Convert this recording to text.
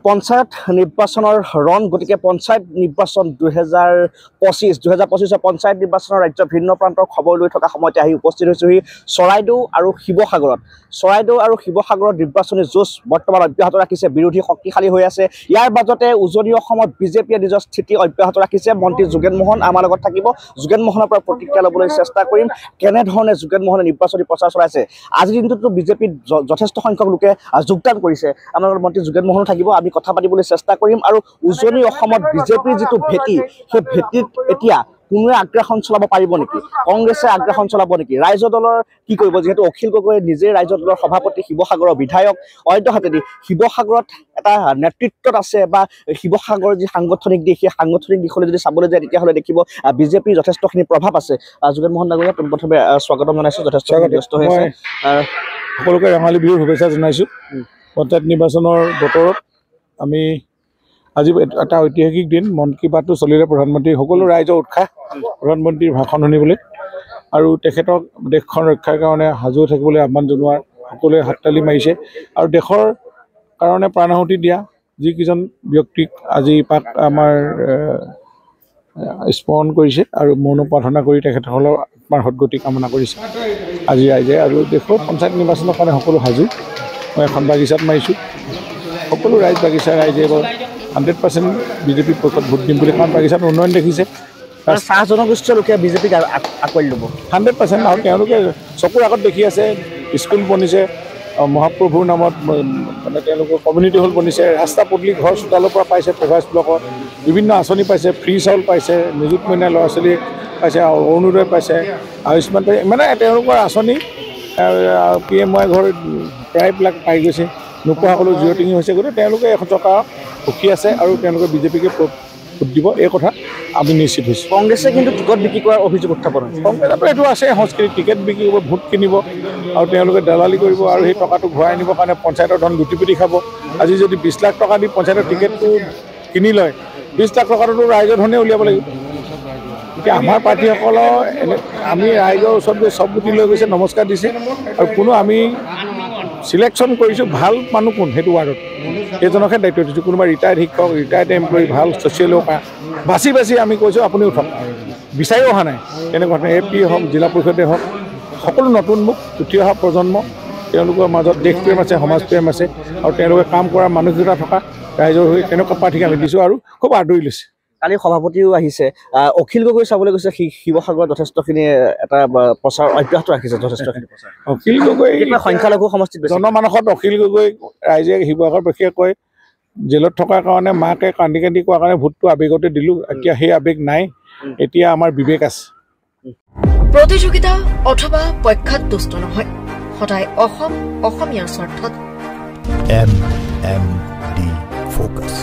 পঞ্চায়ত নিৰ্বাচনৰ ৰণ গতিকে পঞ্চায়ত নিৰ্বাচন 2025 পঞ্চায়ত নিৰ্বাচনৰ ৰাজ্যৰ ভিন্ন প্ৰান্তৰ খবৰ লৈ থকা সময়তে আহি উপস্থিত হৈছোহি চৰাইদেউ আৰু শিৱসাগৰত নিৰ্বাচনী যুঁজ বৰ্তমান অব্যাহত ৰাখিছে বিৰোধী শক্তিশালী হৈ আছে ইয়াৰ মাজতে উজনি অসমত বিজেপিয়ে নিজৰ স্থিতি অব্যাহত ৰাখিছে মন্ত্ৰী যোগেন মোহন আমাৰ লগত থাকিব যোগেন মোহনৰ পৰা প্ৰতিক্ৰিয়া ল'বলৈ চেষ্টা কৰিম কেনেধৰণে যোগেন মোহনে নিৰ্বাচনী প্ৰচাৰ চলাইছে আজিৰ দিনটোতো বিজেপিত যথেষ্ট সংখ্যক লোকে যোগদান কৰিছে আমাৰ লগত মন্ত্ৰী যোগেন মোহনো থাকিব আমি কথা পাতিবলৈ চেষ্টা কৰিম আৰু উজনি অসমত বিজেপিৰ যিটো ভেটি সেই ভেটিত এতিয়া কোনোৱে আগ্ৰাসন চলাব পাৰিব নেকি কংগ্ৰেছে আগ্ৰাসন চলাব নেকি ৰাইজ দলৰ কি কৰিব যিহেতু অখিল গগৈয়ে নিজে ৰাইজ দলৰ সভাপতি শিৱসাগৰৰ বিধায়ক অন্যহাতেদি শিৱসাগৰত এটা নেতৃত্বত আছে বা শিৱসাগৰৰ যি সাংগঠনিক দিশ সেই সাংগঠনিক দিশলৈ যদি চাবলৈ যায় তেতিয়াহ'লে দেখিব বিজেপিৰ যথেষ্টখিনি প্ৰভাৱ আছে যোগেন মোহন ডাঙৰীয়া পোনপ্ৰথমে স্বাগতম জনাইছোঁ যথেষ্ট ব্যস্ত হৈ আছে সকলোকে ৰঙালী বিহুৰ শুভেচ্ছা জনাইছোঁ পঞ্চায়ত নিৰ্বাচনৰ বতৰত আমি আজি এটা ঐতিহাসিক দিন মন কী বাতটো চলিলে প্ৰধানমন্ত্ৰী সকলো ৰাইজৰ উৎসাহ প্ৰধানমন্ত্ৰীৰ ভাষণ শুনিবলৈ আৰু তেখেতক দেশখন ৰক্ষাৰ কাৰণে সাজু থাকিবলৈ আহ্বান জনোৱাৰ সকলোৱে হাততালি মাৰিছে আৰু দেশৰ কাৰণে প্ৰাণাহুতি দিয়া যিকেইজন ব্যক্তিক আজি পাক আমাৰ স্মৰণ কৰিছে আৰু মৌন প্ৰাৰ্থনা কৰি তেখেতসকলৰ আত্মাৰ সদ্গতি কামনা কৰিছে আজি ৰাইজে আৰু দেশৰ পঞ্চায়ত নিৰ্বাচনৰ কাৰণে সকলো সাজু মই এখন বাগিচাত মাৰিছোঁ সকলো বাগিচা ৰাইজে 100% বিজেপিৰ পক্ষত ভোট দিম বুলি কাৰণ বাগিচাত উন্নয়ন দেখিছে চাহ জনগোষ্ঠীয় লোকে বিজেপিক আঁকোৱালি ল'ব 100% আৰু তেওঁলোকে চকুৰ আগত দেখি আছে স্কুল বনিছে মহাপ্ৰভুৰ নামত মানে তেওঁলোকৰ কমিউনিটি হল বনিছে ৰাস্তা পদূলি ঘৰ চোতালৰ পৰা পাইছে প্ৰভাস ব্লকত বিভিন্ন আঁচনি পাইছে ফ্ৰী চাউল পাইছে নিযুত মইনা ল'ৰা ছোৱালী পাইছে অৰুণোদয় পাইছে আয়ুষ্মান পাইছে মানে তেওঁলোকৰ আঁচনি PMY ঘৰ প্ৰায়বিলাক পাই গৈছে নোপোৱাসকলো জিৰ'টিঙি হৈছে গতিকে তেওঁলোকে এখন টকা সুখী আছে আৰু তেওঁলোকে বিজেপিকে ভোট দিব এই কথা আমি নিশ্চিত হৈছোঁ কংগ্ৰেছে কিন্তু টিকট বিক্ৰী কৰাৰ অভিযোগ উত্থাপন হৈছে কংগ্ৰেছতো এইটো আছে সংস্কৃতি টিকেট বিক্ৰী কৰিব ভোট কিনিব আৰু তেওঁলোকে দালালি কৰিব আৰু সেই টকাটো ঘূৰাই আনিবৰ কাৰণে পঞ্চায়তৰ ধন লুটি খাব আজি যদি 20 লাখ টকা দি পঞ্চায়তৰ টিকেটটো কিনি লয় 20 লাখ টকাটোতো ৰাইজৰ ধৰণে উলিয়াব লাগিব এতিয়া আমাৰ পাৰ্টীসকলৰ আমি ৰাইজৰ ওচৰত গৈ চব গুটি লৈ গৈছে নমস্কাৰ দিছে আৰু কোনো আমি সিলেকশ্যন কৰিছোঁ ভাল মানুহ কোন সেইটো ৱাৰ্ডত এইজনকহে দায়িত্ব দিছোঁ কোনোবা ৰিটায়াৰ্ড শিক্ষক ৰিটায়াৰ্ড এমপ্লয়ী ভাল ছ'চিয়েল ৱৰ্কাৰ বাছি আমি কৈছোঁ আপুনি উঠক বিচাৰি অহা নাই তেনেকুৱা ধৰণে AP হওক জিলা পৰিষদে হওক সকলো নতুন মুখ উঠি অহা প্ৰজন্ম তেওঁলোকৰ মাজত দেশপ্ৰেম আছে সমাজপ্ৰেম আছে আৰু তেওঁলোকে কাম কৰাৰ মানসিকতা থকা ৰাইজৰ হৈ তেনেকুৱা প্ৰাৰ্থীক আমি দিছোঁ আৰু খুব আদৰি লৈছে কালি সভাপতিও আহিছে অখিল গগৈ চাবলৈ গৈছে শিৱসাগৰত যথেষ্টখিনি এটা প্ৰচাৰ অব্যাহত ৰাখিছে যথেষ্টখিনি অখিল গগৈ সংখ্যালঘু সমষ্টিত জনমানসত অখিল গগৈ ৰাইজে শিৱসাগৰ বিশেষকৈ কয় জেলত থকাৰ কাৰণে মাকে কান্দি কোৱাৰ কাৰণে ভোটটো আৱেগতে দিলোঁ এতিয়া সেই আৱেগ নাই এতিয়া আমাৰ বিবেক আছে প্ৰতিযোগিতা অথবা পক্ষত দুষ্ট নহয় সদায় অসমীয়াৰ স্বাৰ্থত MMD ফ'কাছ